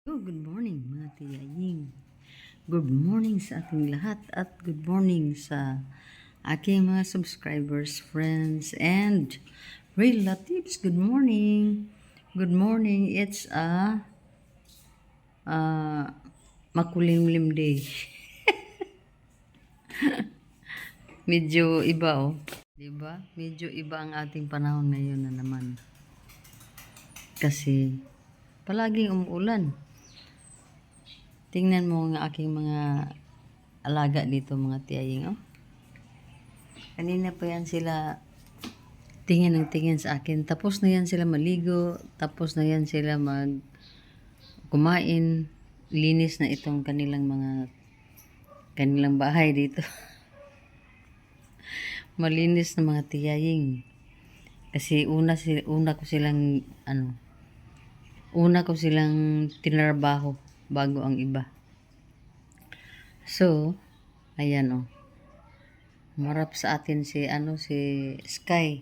Good morning mga tiyaying. Good morning sa ating lahat at good morning sa aking mga subscribers, friends, and relatives. Good morning. Good morning. It's a makulimlim day. Medyo iba oh. Diba? Medyo iba ang ating panahon ngayon na naman. Kasi palaging umuulan. Tingnan mo ang aking mga alaga dito mga tiyaying oh. Kanina pa yan sila tingin ng tingin sa akin. Tapos na yan sila maligo. Tapos na yan sila kumain. Linis na itong kanilang bahay dito. Malinis na mga tiyaying. Kasi una ko silang tinrabaho bago ang iba. So, ayan oh. Marap sa atin si Sky.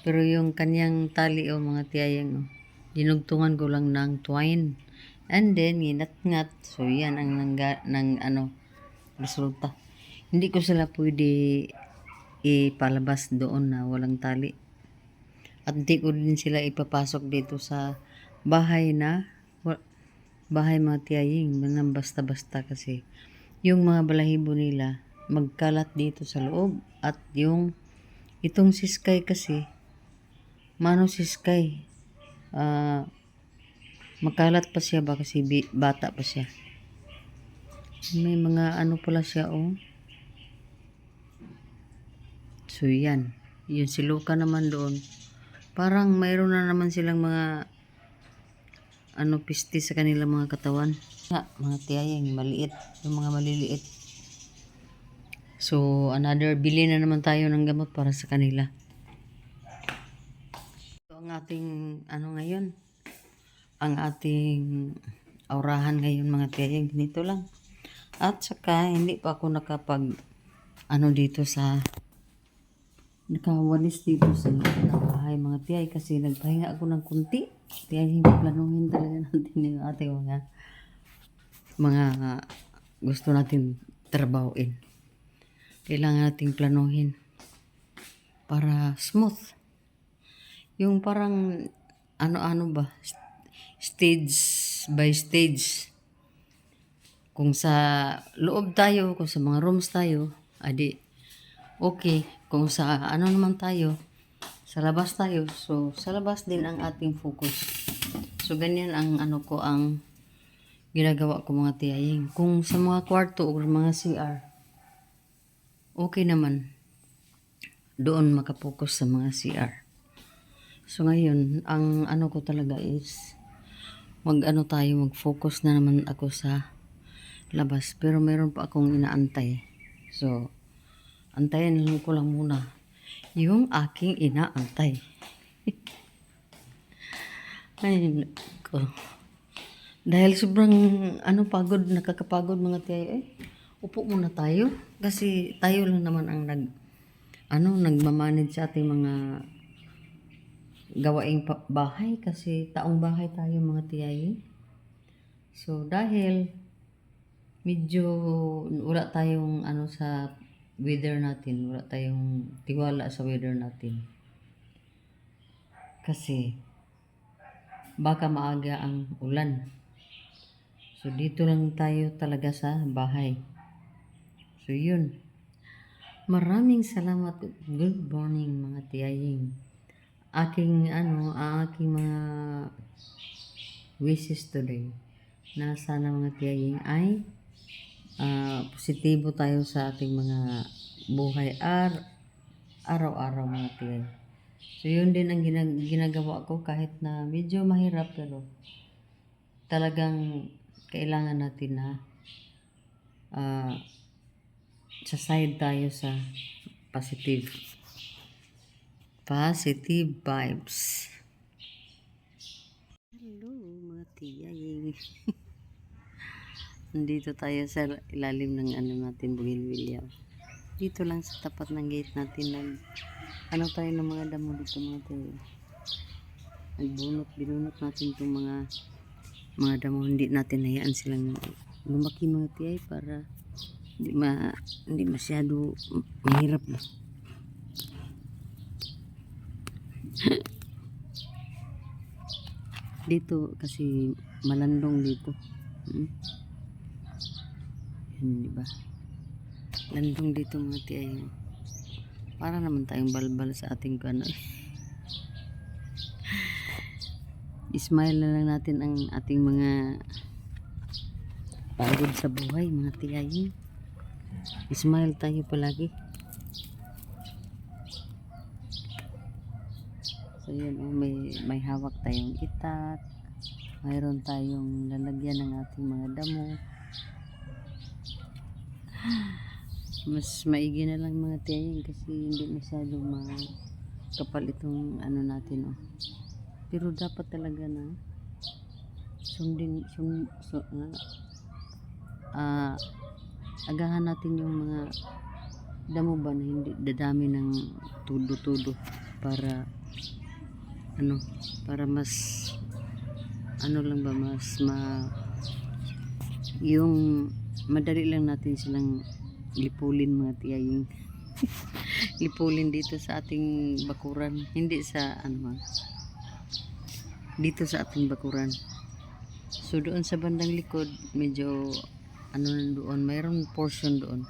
Pero yung kanyang tali oh mga tiyayang oh. Dinugtungan ko lang ng twine. And then ginat-ngat. So yan ang resulta. Hindi ko sila pwede ipalabas doon na walang tali. At hindi ko din sila ipapasok dito sa bahay mga tiyaying, mga basta-basta kasi yung mga balahibo nila magkalat dito sa loob at itong si Sky kasi si Sky makalat pa siya ba kasi bata pa siya. May mga pala siya oh. So yan, yung si Luca naman doon parang mayroon na naman silang mga piste sa kanilang mga katawan. Mga tiyayang maliit, yung mga maliliit. So, bili na naman tayo ng gamot para sa kanila. So, ang ating, ngayon, ang ating aurahan ngayon mga tiyayang, ganito lang. At saka, hindi pa ako nakawalis dito sa bahay mga tiyay kasi nagpahinga ako ng kunti. Tiyay, planuhin talaga natin yung ating mga gusto natin trabahuin. Kailangan nating planuhin para smooth. Yung parang stage by stage. Kung sa loob tayo, kung sa mga rooms tayo, adi okay. Kung sa naman tayo, sa labas tayo, so sa labas din ang ating focus. So ganyan ang ang ginagawa ko mga tiyaying. Kung sa mga kwarto o mga CR, okay naman. Doon makapokus sa mga CR. So ngayon, ang ko talaga is mag-focus na naman ako sa labas. Pero meron pa akong inaantay. So, antayin lang ko lang muna yung aking inaantay. Ay, ko. Dahil sobrang nakakapagod mga tiyayo upo muna tayo kasi tayo lang naman ang nagmamanage sa ating mga gawaing bahay kasi taong bahay tayo mga tiyayo. So dahil medyo wala tayong sa weather natin, wala tayong tiwala sa weather natin. Kasi baka maaga ang ulan. So dito lang tayo talaga sa bahay. So yun. Maraming salamat. Good morning mga tiyaying. Aking mga wishes today na sana mga tiyaying ay positibo tayo sa ating mga buhay araw-araw mga tiyay. So yun din ang ginagawa ko kahit na medyo mahirap pero talagang kailangan natin na sa side tayo sa positive vibes. Hello mga tiyay. Nandito tayo sa ilalim ng natin bougainvillea. Dito lang sa tapat ng gate natin tayo ng mga damo dito mga tiyay. Binunot natin itong mga mga damo, hindi natin hayaan silang lumaki mga tiyay para hindi masyado mahirap ba. Dito kasi malandong dito. Hmm? Yan, di ba? Landong dito mga tiyay. Para naman tayong balbal sa ating kano. Ismile na lang natin ang ating mga pagod sa buhay mga tiyay. Smile tayo palagi. So yun, may hawak tayong itak. Mayroon tayong lalagyan ng ating mga damo. Mas maigi na lang mga tiyay kasi hindi masyado kapal itong ano natin oh. Pero dapat talaga na agahan natin yung mga damo ba na hindi dadami ng tudo-tudo para para mas lang ba, yung madali lang natin silang lipulin mga tiyay. Lipulin dito sa ating bakuran, hindi sa dito sa ating bakuran. So doon sa bandang likod medyo doon mayroon portion doon,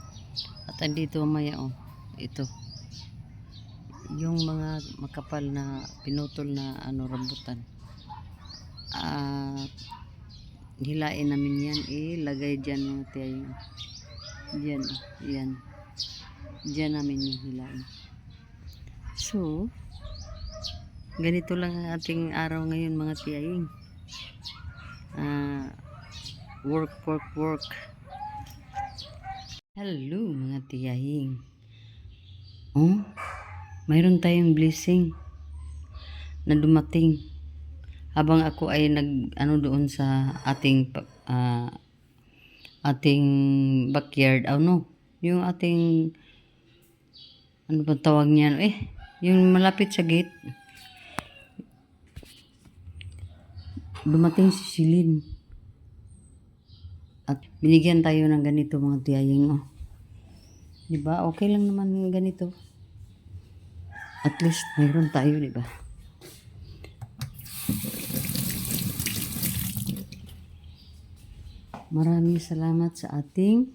at andito maya ito yung mga makapal na pinutol na rambutan. Hilain namin yan, ilagay dyan mga tiyay. Diyan namin yung hilain. So ganito lang ang ating araw ngayon mga tiyay. Work. Hello mga tiyahing. Mayroon tayong blessing na dumating habang ako ay doon sa ating backyard. Yung ating ano ba tawag niyan? Yung malapit sa gate. Dumating si Silin. At binigyan tayo ng ganito mga tiyahing. Diba? Okay lang naman ganito. At least mayroon tayo, diba? Maraming salamat sa ating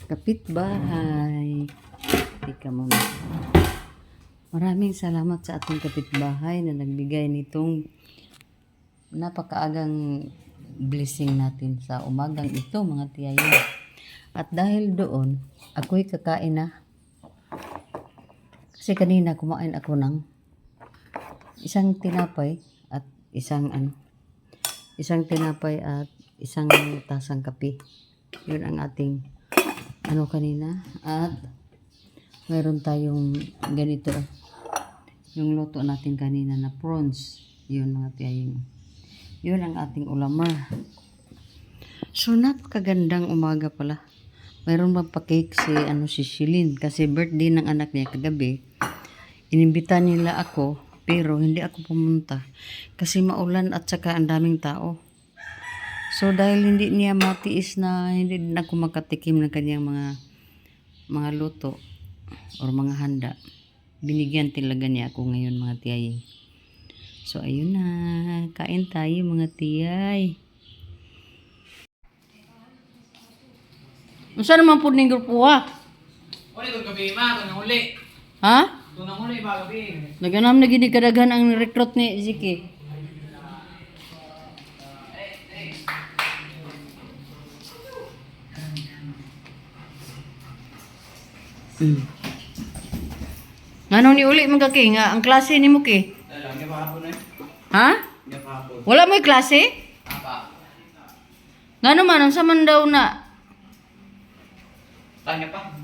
kapitbahay. Tika muna. Maraming salamat sa ating kapitbahay na nagbigay nitong napakaagang blessing natin sa umagang ito mga tiyay. At dahil doon, ako'y kakain na. Kasi kanina kumain ako ng isang tinapay at isang tasang kape. Yun ang ating kanina. At mayroon tayong ganito. Yung luto natin kanina na prawns. Yun mga tiyay. Yun ang ating ulamar. So napakagandang umaga pala. Mayroon bang pa-cake si Shilin kasi birthday ng anak niya kagabi. Inimbita nila ako pero hindi ako pumunta kasi maulan at saka ang daming tao. So dahil hindi niya matiis na hindi din ako makatikim ng kanyang mga luto or mga handa, binigyan talaga niya ako ngayon mga tiyay. So ayun na, kain tayo mga tiyay. Unsa naman pud ning grupo ha? Uli kung gabi ma, kung nanguli. Ha? Kung nanguli ba gabi? Naganam na gini kadaghan ang recruit ni Ziki. Ngano ni uli man kaki nga ang klase nimo ki? Alam niya pa hapon eh. Ha? Niya pa hapon. Wala mo'y klase? Apa? Ngano man unsa man daw na? Tanya pa.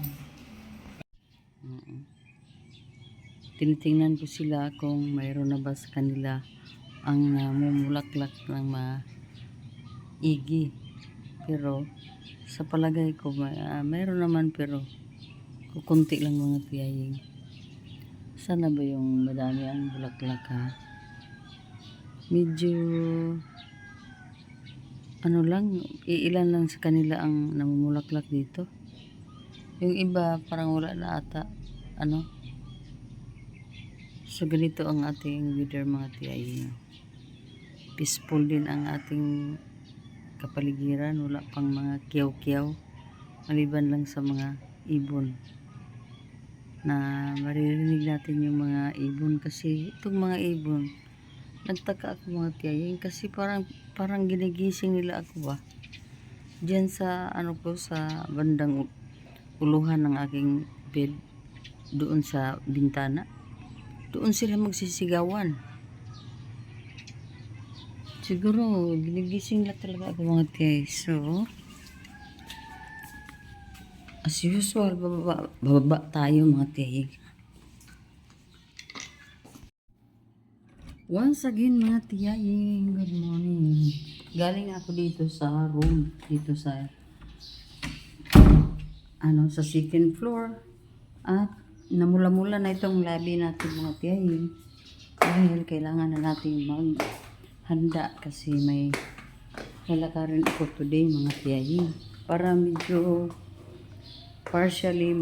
Tinitingnan ko sila kung mayroon na ba sa kanila ang namumulaklak ng maigi. Pero sa palagay ko mayroon naman pero kukunti lang mga tiyaying. Sana ba yung madami ang bulaklak ha? Medyo ano lang, iilan lang sa kanila ang namumulaklak dito. Yung iba parang wala na ata. Ano? So ganito ang ating weather mga tiyayin. Peaceful din ang ating kapaligiran. Wala pang mga kiyaw-kiyaw. Maliban lang sa mga ibon. Na maririnig natin yung mga ibon kasi itong mga ibon nagtaka ako mga tiyayin kasi parang ginigising nila ako ba diyan sa ano ko sa bandang uluhan ng aking bed doon sa bintana doon sila magsisigawan siguro ginigising nila talaga ako mga tiyayin so as usual bababa tayo mga tiyayin. Once again mga tiyayin, good morning. Galing ako dito sa room, dito sa sa second floor. At namula-mula na itong labi natin mga tiyayin. Dahil kailangan na natin maghanda kasi may lalakarin ako today mga tiyayin. Para medyo partially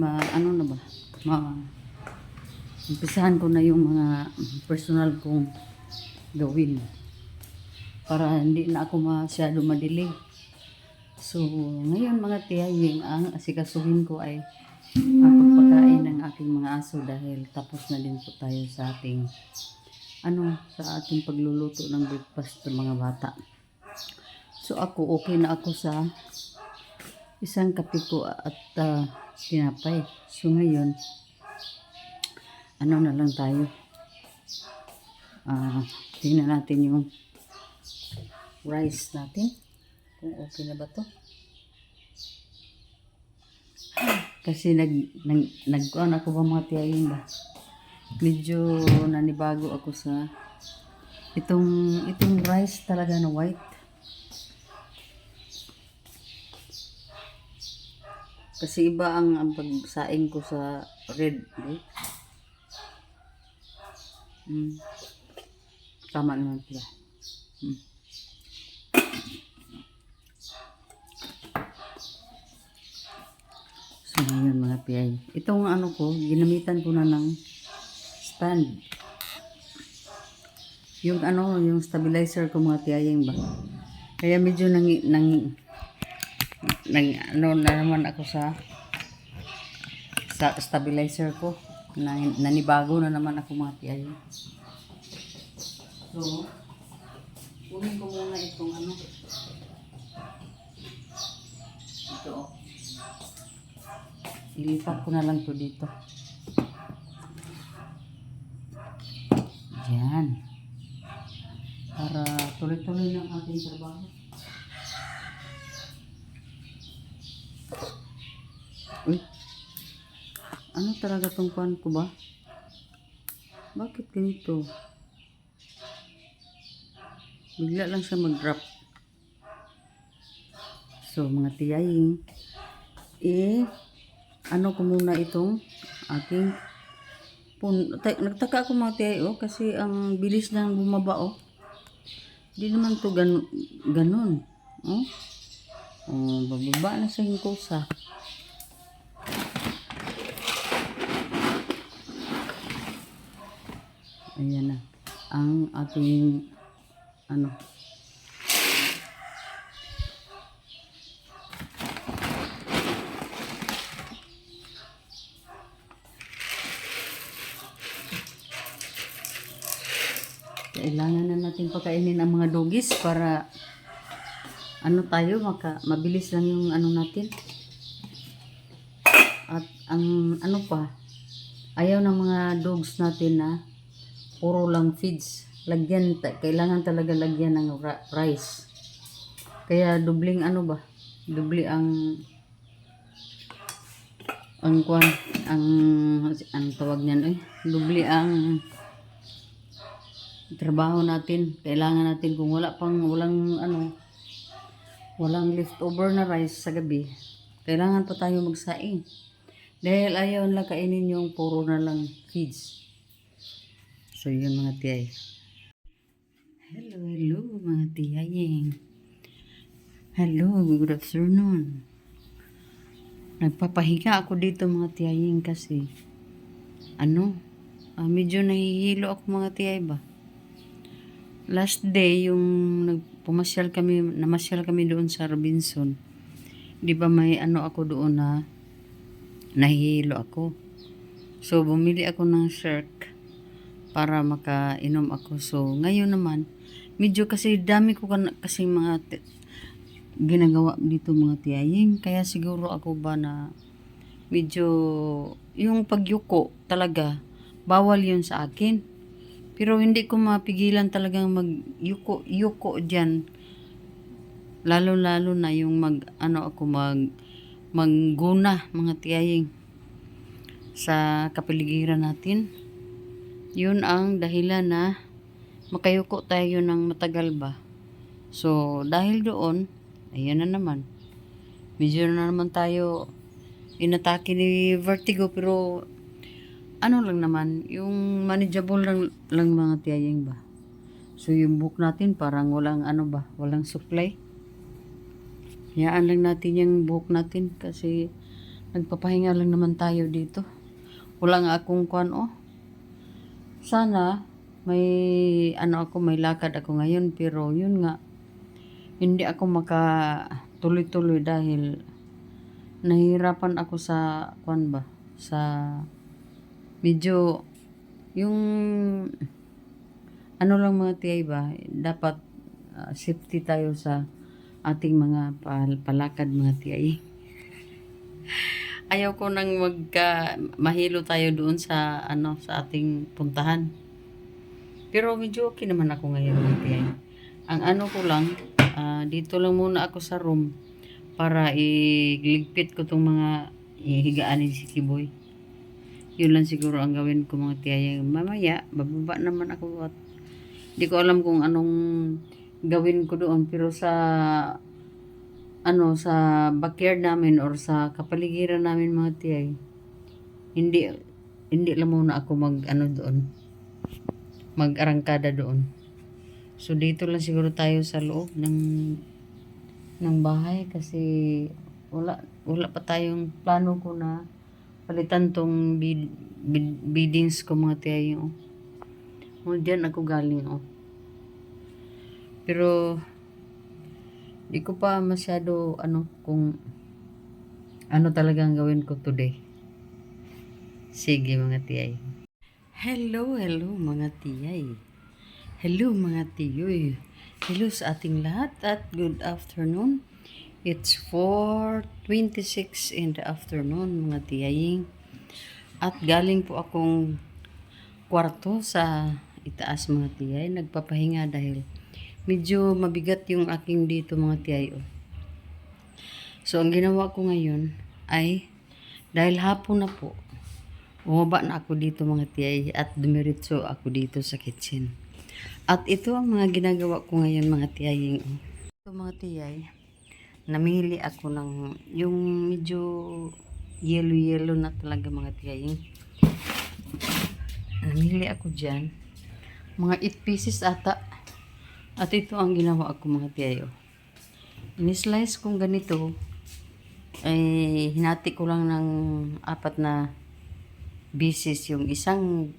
umpisahan ko na yung mga personal kong gawin para hindi na ako masyado madilim. So, ngayon mga tiyayin, ang asikasuhin ko ay pagpakain ng aking mga aso dahil tapos na din po tayo sa ating pagluluto ng breakfast ng mga bata. So, ako okay na ako sa isang kape ko at tinapay. So, ngayon, na lang tayo. Tingnan natin yung rice natin kung okay na ba to kasi nagkuhan ako ba mga tiyayin ba medyo nanibago ako sa itong rice talaga na white kasi iba ang pagsaing ko sa red tama naman pala. So ngayon mga piyay, itong ginamitan ko na ng stand. Yung yung stabilizer ko mga tiyayeng ba. Kaya medyo na naman ako sa stabilizer ko. Nanibago na naman ako mga tiyayeng. So, kunin ko muna itong ito. Ilipat ko na lang to dito. Diyan. Para tuloy-tuloy ng ating trabaho. Uy. Ano talaga tong kuhan ko ba? Bakit ganito? Bigla lang siya mag-drop. So, mga tiyaying, ko muna itong aking nagtaka ako mga tiyay, kasi ang bilis lang bumaba, Di naman to ganun. Bababa na sa hingkosa. Ayan na. Ang ating kailangan na natin pakainin ang mga doggies para mabilis lang yung natin. At ang ayaw ng mga dogs natin na puro lang feeds. Kailangan talaga lagyan ng rice. Kaya dubling dubli ang tawag niyan dubli ang trabaho natin. Kailangan natin kung walang leftover na rice sa gabi, kailangan pa tayo magsaing. Dahil ayaw nila kainin yung puro na lang feeds. So yun mga tiyay. Hello mga tiyayeng. Hello, good afternoon. Nagpapahinga ako dito mga tiyaying kasi medyo nahihilo ako mga tiyay ba. Last day yung namasyal kami doon sa Robinson. 'Di ba may ako doon na nahihilo ako. So bumili ako ng shark para makainom ako. So ngayon naman medyo kasi dami ko kasi mga ginagawa dito mga tiyaying. Kaya siguro ako ba na medyo yung pagyuko talaga bawal yun sa akin. Pero hindi ko mapigilan talagang yuko diyan. Lalo na yung mangguna mga tiyaying sa kapaligiran natin. Yun ang dahilan na makayuko tayo ng matagal ba. So dahil doon, ayan na naman. Medyo na naman tayo inatake ni vertigo pero lang naman, yung manageable lang mga tiyaying ba. So yung book natin parang walang walang supply. Hayaan lang natin yung book natin kasi nagpapahinga lang naman tayo dito. Wala nga akong sana may may lakad ako ngayon pero yun nga hindi ako makatuloy-tuloy dahil nahihirapan ako sa sa medyo yung lang mga tiyay ba, dapat safety tayo sa ating mga palakad mga tiyay. Ayaw ko nang mahilo tayo doon sa sa ating puntahan. Pero medyo okay naman ako ngayon mga tiyay. Ang ko lang, dito lang muna ako sa room para iligpit ko tong mga higaan ni si Kiboy. Yun lang siguro ang gawin ko mga tiyay. Mamaya, bababa naman ako at di ko alam kung anong gawin ko doon. Pero sa sa backyard namin or sa kapaligiran namin mga tiyay, hindi lang muna ako doon. Mag-arangkada doon. So dito lang siguro tayo sa loob ng bahay kasi wala pa tayong plano ko na palitan tong beadings ko mga tiyay. Diyan ako galing Pero di ko pa masyado kung talagang gawin ko today. Sige mga tiyay. Hello mga tiyay. Hello mga tiyoy. Hello sa ating lahat at good afternoon. It's 4:26 in the afternoon mga tiyaying. At galing po akong kwarto sa itaas mga tiyay. Nagpapahinga dahil medyo mabigat yung aking dito mga tiyay. So ang ginawa ko ngayon ay dahil hapon na po, bumaba na ako dito mga tiyay at dumiretso ako dito sa kitchen. At ito ang mga ginagawa ko ngayon mga tiyaying. Ito mga tiyay, namili ako ng yung medyo yellow na talaga mga tiyaying. Namili ako dyan. Mga 8 pieces ata. At ito ang ginawa ko mga tiyayo. Ini-slice kong ganito. Ay hinati ko lang ng 4 na pieces yung isang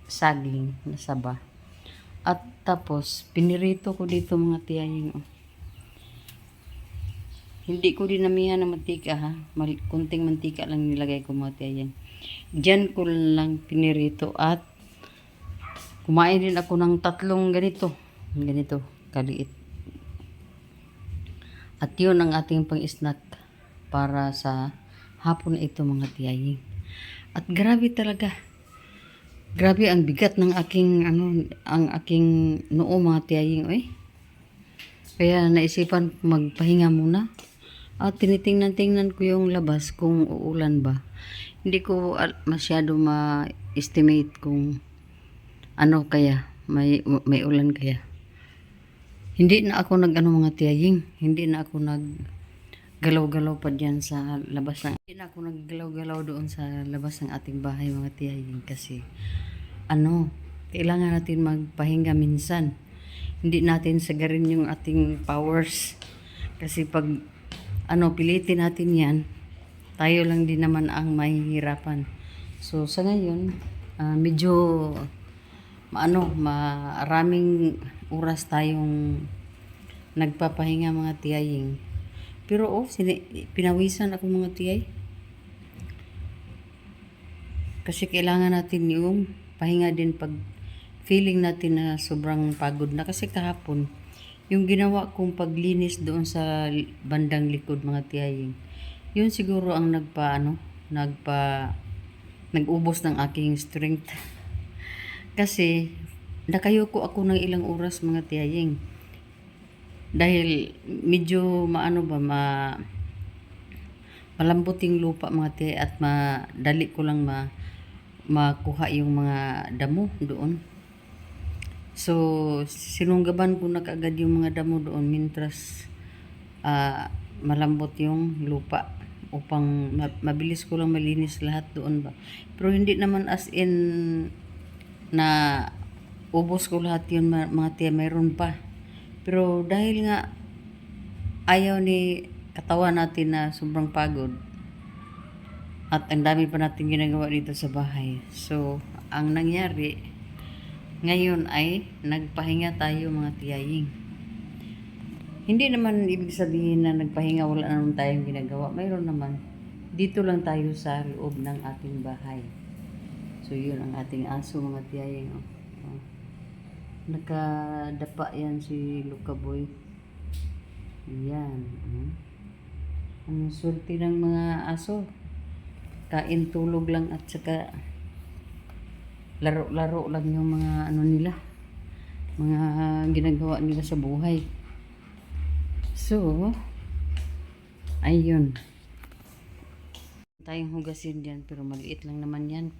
saging na saba. At tapos pinirito ko dito mga tiyaying. Hindi ko dinamihan ng mantika ha. Kunting mantika lang nilagay ko mga tiyaying. Diyan ko lang pinirito at kumain din ako ng 3 ganito kaliit. At yun ang ating pang-snack para sa hapon ito mga tiyaying. At grabe talaga. Grabe ang bigat ng aking ang aking noo mga tiyaying Kaya naisipan magpahinga muna. At tinitingnan ko yung labas kung uulan ba. Hindi ko masyado ma-estimate kung kaya may ulan kaya. Hindi na ako mga tiyaying. Hindi na ako galaw-galaw pa diyan sa labas hindi na ako naggalaw-galaw doon sa labas ng ating bahay mga tiyaying kasi kailangan natin magpahinga minsan. Hindi natin sagarin yung ating powers Kasi pag pilitin natin yan, tayo lang din naman ang mahihirapan. So sa ngayon, medyo maraming oras tayong nagpapahinga mga tiyaying. Pero pinawisan ako mga tiyay. Kasi kailangan natin yung pahinga din pag feeling natin na sobrang pagod na. Kasi kahapon, yung ginawa kong paglinis doon sa bandang likod mga tiyaying, yun siguro ang nag-ubos ng aking strength. Kasi nakayuko ako ng ilang oras mga tiyaying. Dahil medyo malambot yung lupa mga tiyay at madali ko lang makuha yung mga damo doon. So, sinunggaban ko na kaagad yung mga damo doon mintras malambot yung lupa upang mabilis ko lang malinis lahat doon ba. Pero hindi naman as in na ubos ko lahat yun mga tiya, mayroon pa. Pero dahil nga ayaw ni katawan natin na sobrang pagod at ang dami pa natin ginagawa dito sa bahay. So, ang nangyari ngayon ay nagpahinga tayo mga tiyaying. Hindi naman ibig sabihin na nagpahinga wala naman tayong ginagawa. Mayroon naman. Dito lang tayo sa loob ng ating bahay. So, yun ang ating aso mga tiyaying. Oh. Nakadapa yan si Luka Boy. Yan. Ang swerte ng mga aso. Kain, tulog lang at saka laro-laro lang yung mga nila. Mga ginagawa nila sa buhay. So, ayun. Tayong hugasin diyan pero maliit lang naman yan.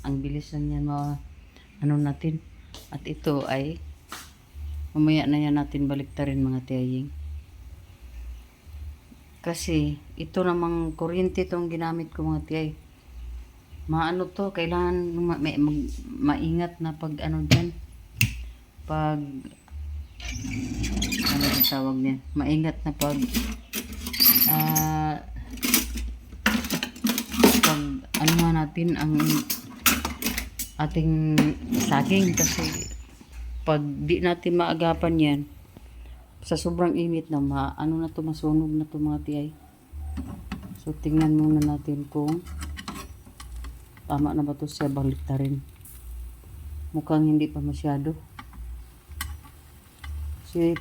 Ang bilis lang yan natin. At ito ay mamaya na yan natin baliktarin mga tiyaying. Kasi ito namang kuryente tong ginamit ko mga tiyay. Kailangan maingat na pag dyan. Pag yung tawag niya? Maingat na pag natin ang ating saging kasi pag di natin maagapan yan sa sobrang init na masunog na to mga tiyay. So tingnan muna natin kung tama na ba to siya baliktarin. Mukhang hindi pa masyado. Kasi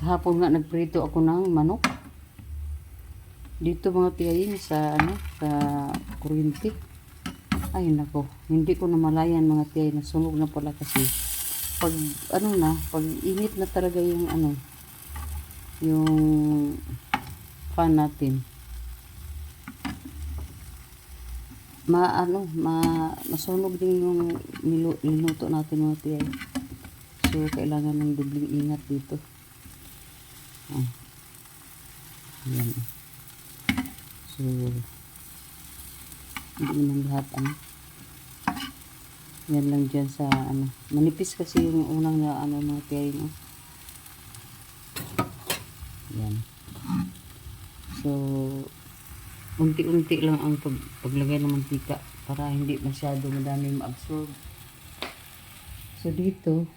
kahapon nga nagprito ako ng manok. Dito mga tiyay sa kuryente. Ay nako, hindi ko namalayan mga tiyay, nasunog na pala kasi pag pag init na talaga yung yung fan natin. Masunog din yung niluto natin mga tiyay. So kailangan ng dubling ingat dito. Ayan. So hindi naman lahat yan lang dyan sa manipis kasi yung unang mga tiyay yan. So unti-unti lang ang paglagay ng mantika para hindi masyado madami ma-absorb. So dito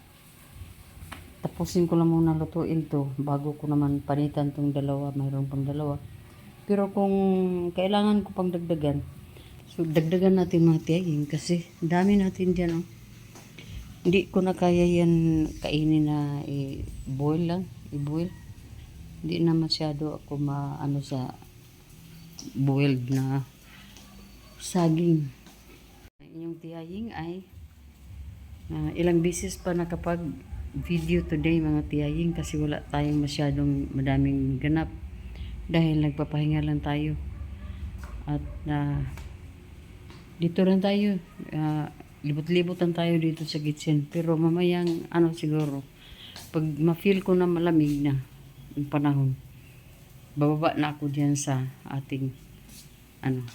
tapusin ko lang muna lutuin to bago ko naman panitan tong dalawa. Mayroon pang dalawa. Pero kung kailangan ko pang dagdagan, so dagdagan natin mga tiyaying kasi dami natin dyan. Hindi ko na kaya yan kainin na i-boil lang. I-boil. Hindi na masyado ako sa boiled na saging. Yung tiyaying ay ilang beses pa nakapag video today mga tiyaying kasi wala tayong masyadong madaming ganap dahil nagpapahinga lang tayo at dito lang tayo libot-libot lang tayo dito sa kitchen. Pero mamayang siguro pag ma-feel ko na malamig na yung panahon, bababa na ako diyan sa ating ano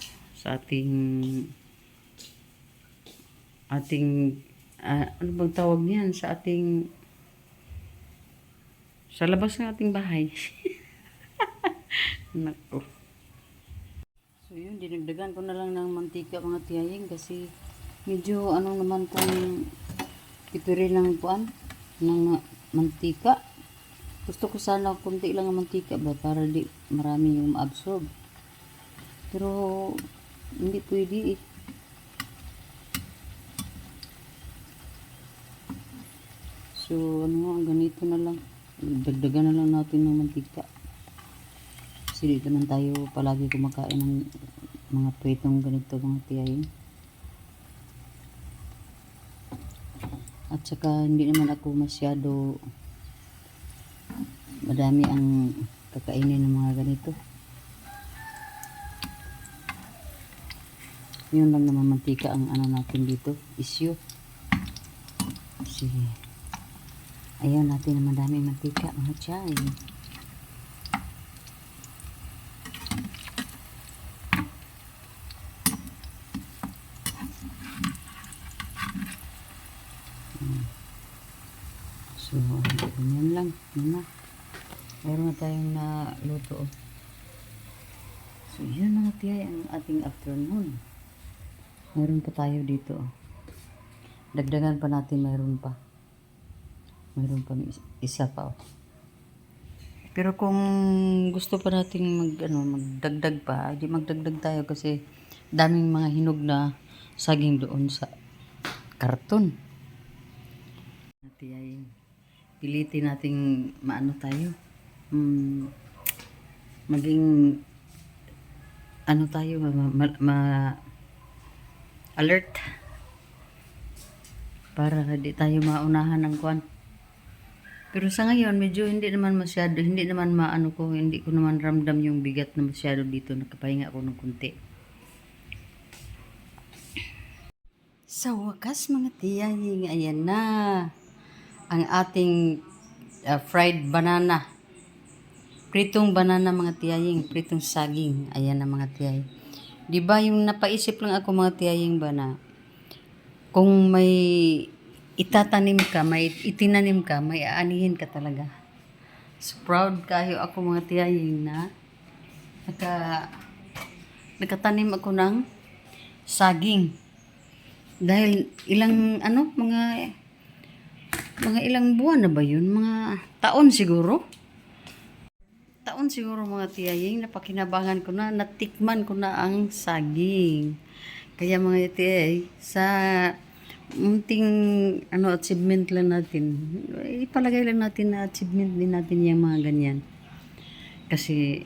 bang tawag niyan, sa Sa labas ng ating bahay. Nako. So yun, dinagdagan ko na lang ng mantika mga tiyaying kasi medyo ano naman tong pipiri ng puan ng mantika. Gusto ko sana kunti lang ang mantika ba para di marami yung ma-absorb. Pero hindi pwede eh. So ano, ganito na lang. Dagdagan na lang natin ng mantika. Kasi dito naman tayo palagi kumakain ng mga pritong ganito mga tiyayin. At saka hindi naman ako masyado madami ang kakainin ng mga ganito. Yun lang naman mantika ang ano natin dito, issue. Sige. Ayaw natin na madami mantika mga tiyayin. So, ganyan lang. Yun na. Meron na tayong naluto. So, yun mga tiyay ang ating afternoon. Meron pa tayo dito. Dagdagan pa natin, meron pa. Meron pa isa pa. Pero kung gusto pa nating magdagdag pa, di magdagdag tayo kasi daming mga hinog na saging doon sa karton. Tiyay, pilitin nating maano tayo. Maging ano tayo, alert para di tayo maunahan ng kwan. Pero sa ngayon medyo hindi naman masyado, hindi naman hindi ko naman ramdam yung bigat na masyado dito, nakapahinga ako ng kunti. Sa wakas mga tiyay, ayan na ang ating fried banana. Pritong banana mga tiyaying, pritong saging. Ayan na mga tiyay. Diba yung napaisip lang ako mga tiyaying ba na kung may itatanim ka, may itinanim ka, may aanihin ka talaga. So proud kayo ako mga tiyaying na nakatanim ako ng saging. Dahil ilang mga ilang buwan na ba yun? Mga taon siguro mga tiyaying, napakinabangan ko na, natikman ko na ang saging. Kaya mga tiyay, sa munting achievement lang natin, ipalagay lang natin na achievement din natin yung mga ganyan. Kasi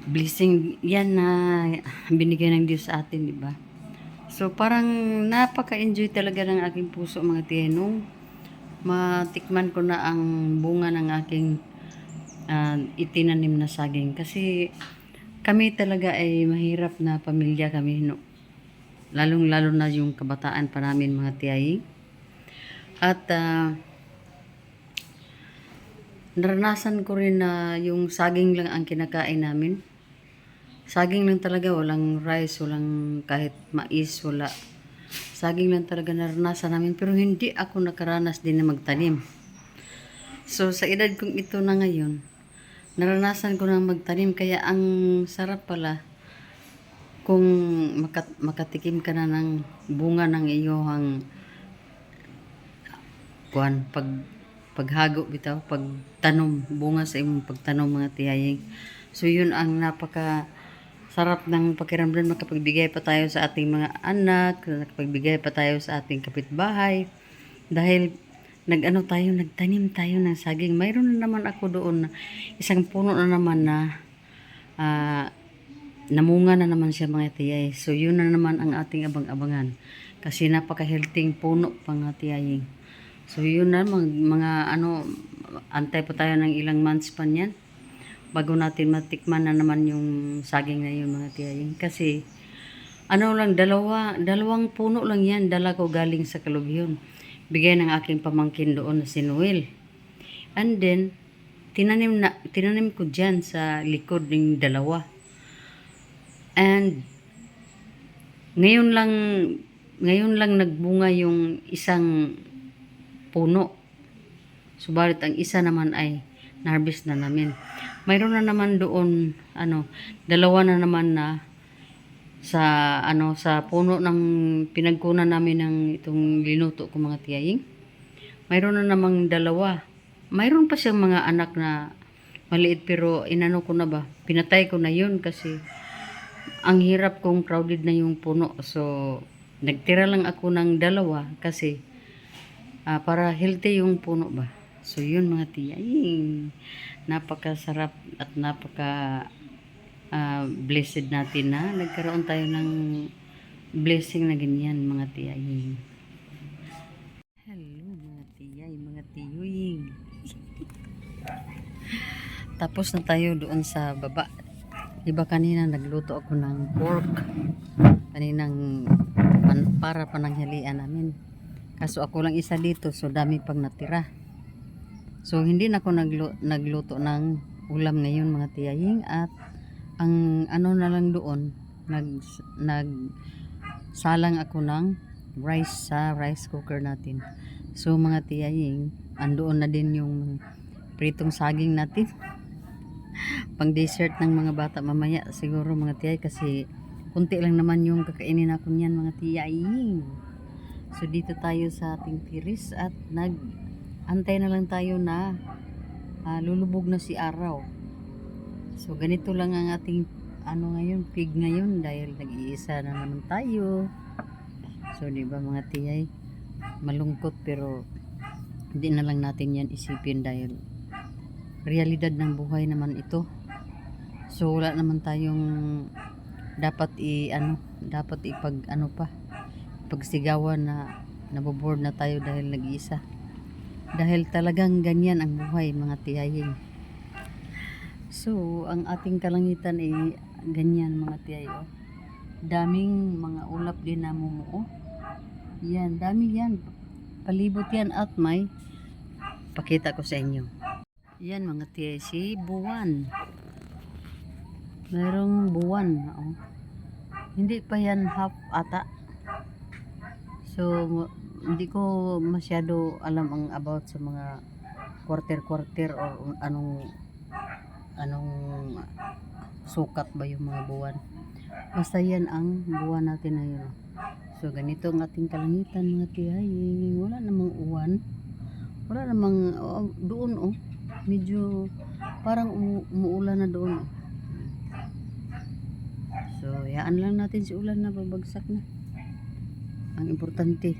blessing yan na binigay ng Diyos sa atin, di ba? So parang napaka-enjoy talaga ng aking puso mga tiyay nung matikman ko na ang bunga ng aking itinanim na saging. Kasi kami talaga ay mahirap na pamilya kami, no? Lalong-lalo na yung kabataan pa namin mga tiyay. At naranasan ko rin na yung saging lang ang kinakain namin. Saging lang talaga, walang rice, walang kahit mais, wala. Saging lang talaga naranasan namin, pero hindi ako nakaranas din na magtanim. So sa edad kong ito na ngayon, naranasan ko na magtanim, kaya ang sarap pala kung makatikim ka na ng bunga ng iyong paghago bitaw, pagtanom, bunga sa imong pagtanom mga tiyaying. So yun ang napaka sarap ng pakiramdam, makapagbigay pa tayo sa ating mga anak, nakapagbigay pa tayo sa ating kapitbahay. Dahil nagtanim tayo ng saging. Mayroon na naman ako doon na isang puno na naman na namunga na naman siya mga tiyay. So yun na naman ang ating abang-abangan. Kasi napaka-healthy puno pang tiyaying. So yun na mga antay pa tayo ng ilang months pa niyan bago natin matikman na naman yung saging na yun mga tiyaying. Kasi dalawang puno lang yan, dala ko galing sa Caloocan. Bigay ng aking pamangkin doon na si Noel. And then tinanim ko dyan sa likod ng dalawa. And ngayon lang nagbunga yung isang puno. Subalit ang isa naman ay na-harvest na namin. Mayroon na naman doon, dalawa na naman na sa puno ng pinagkunan namin ng itong linuto ko mga tiyaying. Mayroon na namang dalawa. Mayroon pa siyang mga anak na maliit pero inano ko na ba, pinatay ko na yun kasi ang hirap kung crowded na yung puno. So nagtira lang ako ng dalawa kasi para healthy yung puno ba. So yun mga tiyaying, napakasarap at blessed natin na nagkaroon tayo ng blessing na ganyan mga tiyaying. Hello mga tiyay, mga tiyuing. Tapos na tayo doon sa baba. Diba kanina nagluto ako ng pork. Kaninang para pananghalian namin. Kaso ako lang isa dito, so dami pang natira. So hindi na ako nagluto ng ulam ngayon mga tiyaying, at ang na lang doon, nagsalang ako ng rice sa rice cooker natin. So mga tiyaying, andoon na din yung pritong saging natin. Pang dessert ng mga bata mamaya siguro mga tiyay, kasi kunti lang naman yung kakainin ako niyan mga tiyaying. So dito tayo sa ating tiris at antay na lang tayo na lulubog na si araw. So ganito lang ang ating ngayon, pig ngayon, dahil nag-iisa na naman tayo. So di ba mga tiyay, malungkot pero hindi na lang natin yan isipin dahil realidad ng buhay naman ito. So wala naman tayong dapat pagsigawan na naboboard na tayo dahil nag-iisa. Dahil talagang ganyan ang buhay mga tiyaying. So ang ating kalangitan ay ganyan mga tiyay. Daming mga ulap din na mumuo. Yan, dami yan. Palibot yan at may pakita ko sa inyo. Yan mga tiyay, si buwan. Merong buwan. Hindi pa yan half ata. So hindi ko masyado alam ang about sa mga quarter or anong sukat ba yung mga buwan. Basta yan ang buwan natin ngayon. So ganito ang ating kalangitan mga tiyay. Wala namang uwan. Wala namang doon medyo parang umuulan na doon. So hayaan lang natin si ulan na babagsak na. Ang importante,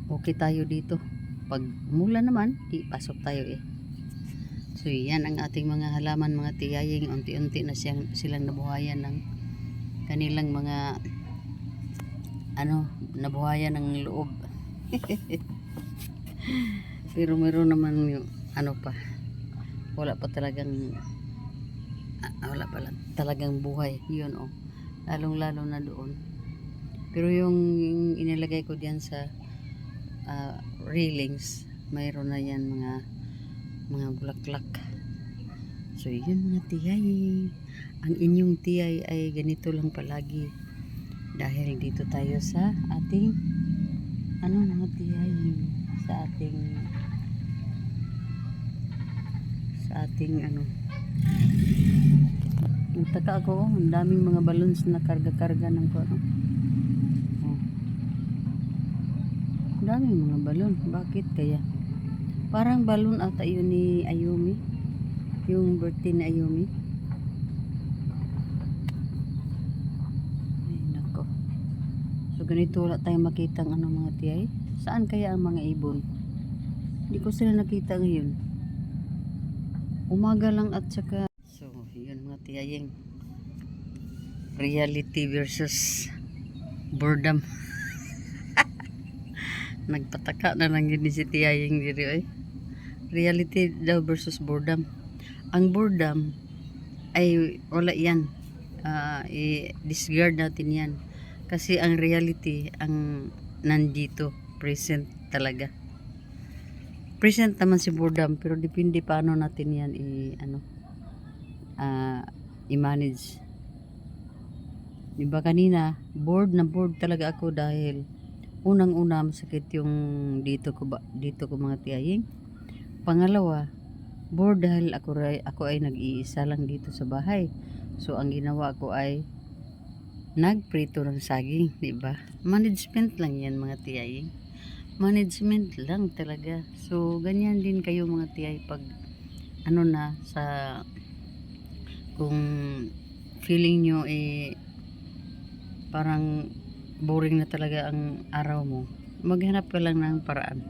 okay tayo dito. Pag umulan naman, di pasok tayo So yan ang ating mga halaman mga tiyaying. Unti-unti na silang nabuhayan ng kanilang mga nabuhayan ng loob. Pero meron naman yung wala pa talagang buhay yun lalong lalo na doon. Pero yung inilagay ko diyan sa railings, mayroon na yan mga bulaklak. So yun mga tiyay, ang inyong tiyay ay ganito lang palagi dahil dito tayo sa ating mga tiyay, sa ating nagtaka ako, ang daming mga balloons na karga-karga ng ang daming mga balon. Bakit kaya? Parang balon ata yun ni Ayumi, yung birthday ni Ayumi. Ay nako, so ganito wala tayong makitang mga tiyay. Saan kaya ang mga ibon? Hindi ko sila nakita ngayon. Umaga lang at saka. So yun mga tiyaying, reality versus boredom. Nagpataka na lang yun si tiyaying diri reality daw versus boredom. Ang boredom ay wala yan, i-discard natin yan kasi ang reality ang nandito, present talaga. Present naman si boredom pero depende paano natin yan i-manage. Diba kanina bored talaga ako dahil unang-una masakit yung dito ko mga tiyaying. Pangalawa, bored dahil ako ay nag-iisa lang dito sa bahay. So ang ginawa ko ay nagprito ng saging, di ba? Management lang yan mga tiyay. Management lang talaga. So ganyan din kayo mga tiyay pag ano na sa kung feeling nyo parang boring na talaga ang araw mo, maghanap ka lang ng paraan.